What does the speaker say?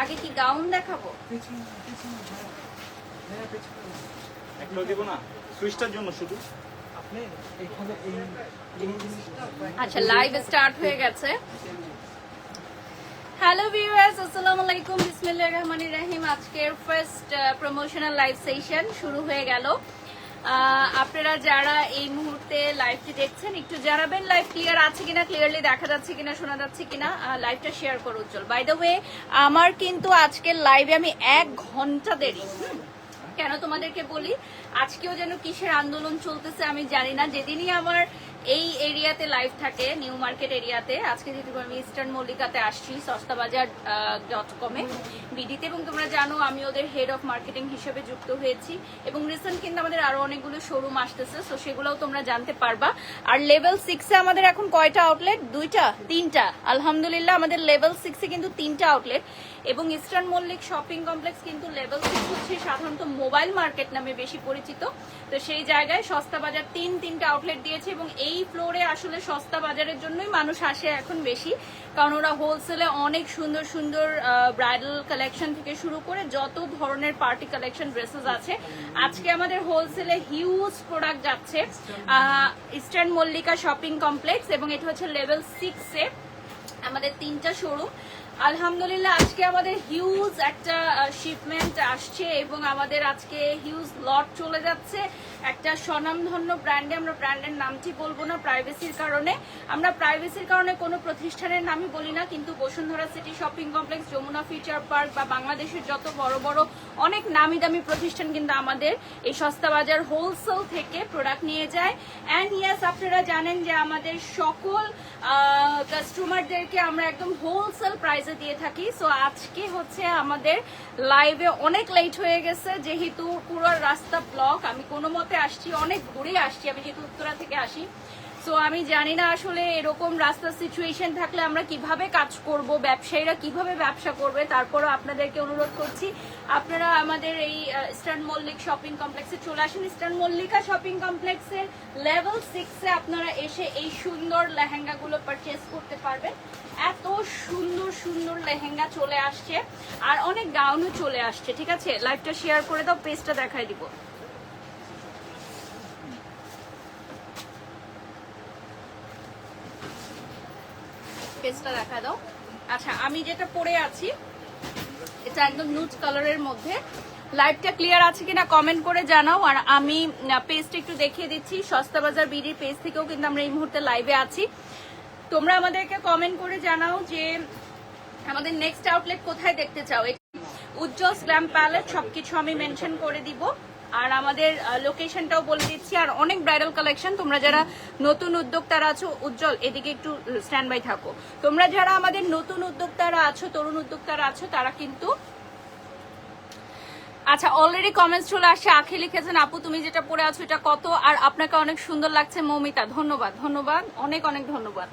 আগে কি গাউন দেখাবো? একটা দেব না সুইচটার জন্য শুধু। আচ্ছা, লাইভ স্টার্ট হয়ে গেছে। হ্যালো ভিউয়ার্স, আসসালামু আলাইকুম, বিসমিল্লাহির রহমানির রহিম। আজকের ফার্স্ট প্রমোশনাল লাইভ সেশন শুরু হয়ে গেল। আপনারা যারা এই মুহূর্তে লাইভটি দেখছেন একটু জানাবেন লাইভ ক্লিয়ার আছে কিনা, ক্লিয়ারলি দেখা যাচ্ছে কিনা, শোনা যাচ্ছে কিনা। লাইভটা শেয়ার করো উজ্জ্বল। বাই দ্য ওয়ে, আমার কিন্তু আজকের লাইভে আমি 1 ঘন্টা দেরি। কেন তোমাদেরকে বলি, আজকেও যেন কিসের আন্দোলন চলতেছে আমি জানি না। যেদিনই আমার এই এরিয়াতে লাইভ থাকে, নিউ মার্কেট এরিয়াতে, আজকে যেহেতু আমি ইস্টার্ন মল্লিকাতে আসছি সস্তাবাজার.com-এ বিডিতে, এবং তোমরা জানো আমি ওদের হেড অফ মার্কেটিং হিসেবে যুক্ত হয়েছি, এবং রিসেন্ট কিন্তু আমাদের আরো অনেকগুলো শোরুম আসতেছে, তো সেগুলোও তোমরা জানতে পারবা। আর লেভেল 6-এ আমাদের এখন কয়টা আউটলেট? 2টা, 3টা। আলহামদুলিল্লাহ আমাদের লেভেল 6-এ কিন্তু 3টা আউটলেট, এবং ইস্টার্ন মল্লিক শপিং কমপ্লেক্স কিন্তু লেভেল 6 হচ্ছে সাধারণত মোবাইল মার্কেট নামে বেশি পরিচিত। তো সেই জায়গায় সস্তা বাজার 3টা আউটলেট দিয়েছে, এবং এই ফ্লোরে আসলে সস্তা বাজারের জন্যই মানুষ আসে এখন বেশি, কারণ ওরা হোলসেলে অনেক সুন্দর সুন্দর ব্রাইডাল কালেকশন থেকে শুরু করে যত ধরনের পার্টি কালেকশন ড্রেসেস আছে, আজকে আমাদের হোলসেলে হিউজ প্রোডাক্ট যাচ্ছে ইস্টার্ন মল্লিকা শপিং কমপ্লেক্স, এবং এটা হচ্ছে লেভেল 6-এ আমাদের 3টা শোরুম। আলহামদুলিল্লাহ আজকে আমাদের হিউজ একটা শিপমেন্ট আসছে, এবং আমাদের আজকে হিউজ লট চলে যাচ্ছে একটা স্বনামধন্য ব্র্যান্ডে। আমরা ব্র্যান্ডের নামটি বলবো না প্রাইভেসির কারণে, আমরা প্রাইভেসির কারণে কোনো প্রতিষ্ঠানের নামই বলি না, কিন্তু Bashundhara city shopping complex, Jamuna future park বা বাংলাদেশের যত বড় বড় অনেক নামি দামি প্রতিষ্ঠান কিন্তু আমাদের এই সস্তা বাজার হোলসেল থেকে প্রোডাক্ট নিয়ে যায়। অ্যান্ড ইয়েস, আপনারা জানেন যে আমাদের সকল কাস্টমারদেরকে আমরা একদম হোলসেল প্রাইসে দিয়ে থাকি। সো আজকে হচ্ছে আমাদের লাইভে অনেক লেট হয়ে গেছে, যেহেতু পুরো রাস্তা ব্লক। আমি কোনো মতে আসছি, অনেক ঘুরে আসছি, আমি যেহেতু উত্তরা থেকে আসি। সো আমি জানি না আসলে এরকম রাস্তার সিচুয়েশন থাকলে আমরা কিভাবে কাজ করব, ব্যবসায়ীরা কিভাবে ব্যবসা করবে। তারপরও আপনাদেরকে অনুরোধ করছি, আপনারা আমাদের এই ইস্টার্ন মল্লিক শপিং কমপ্লেক্সে চলে আসুন। ইস্টার্ন মল্লিকা শপিং কমপ্লেক্সের লেভেল 6-এ আপনারা এসে এই সুন্দর লেহেঙ্গাগুলো পারচেস করতে পারবেন। এত সুন্দর সুন্দর লেহেঙ্গা চলে আসছে, আর অনেক গাউনও চলে আসছে। ঠিক আছে, লাইভটা শেয়ার করে দাও, পেজটা দেখাই দিব। পেজটা দেখা দাও। আচ্ছা, আমি যেটা পরে আছি এটা একদম নুড কালারের মধ্যে। লাইভটা ক্লিয়ার আছে কিনা কমেন্ট করে জানাও। আর আমি পেজটা একটু দেখিয়ে দিচ্ছি, সস্তা বাজার বিডির পেজ থেকেও কিন্তু আমরা এই মুহূর্তে লাইভে আছি। তোমরা আমাদেরকে কমেন্ট করে জানাও যে আমাদের নেক্সট আউটলেট কোথায় দেখতে চাও। উজ্জ্বল গ্ল্যাম প্যালেট সবকিছু আমি মেনশন করে দিব, আর আমাদের লোকেশনটাও বলে দিচ্ছি। আর অনেক ব্রাইডাল কালেকশন, তোমরা যারা নতুন উদ্যোক্তারা আছো, উজ্জ্বল এদিকে একটু স্ট্যান্ড বাই থাকো, তোমরা যারা আমাদের নতুন উদ্যোক্তারা আছো, তরুণ উদ্যোক্তারা আছো, তারা কিন্তু আচ্ছা অলরেডি কমেন্টস চলে আসছে। আখি লিখেছেন, আপু তুমি যেটা পরে আছো এটা কত, আর আপনাকে অনেক সুন্দর লাগছে। মৌমিতা, ধন্যবাদ ধন্যবাদ, অনেক অনেক ধন্যবাদ।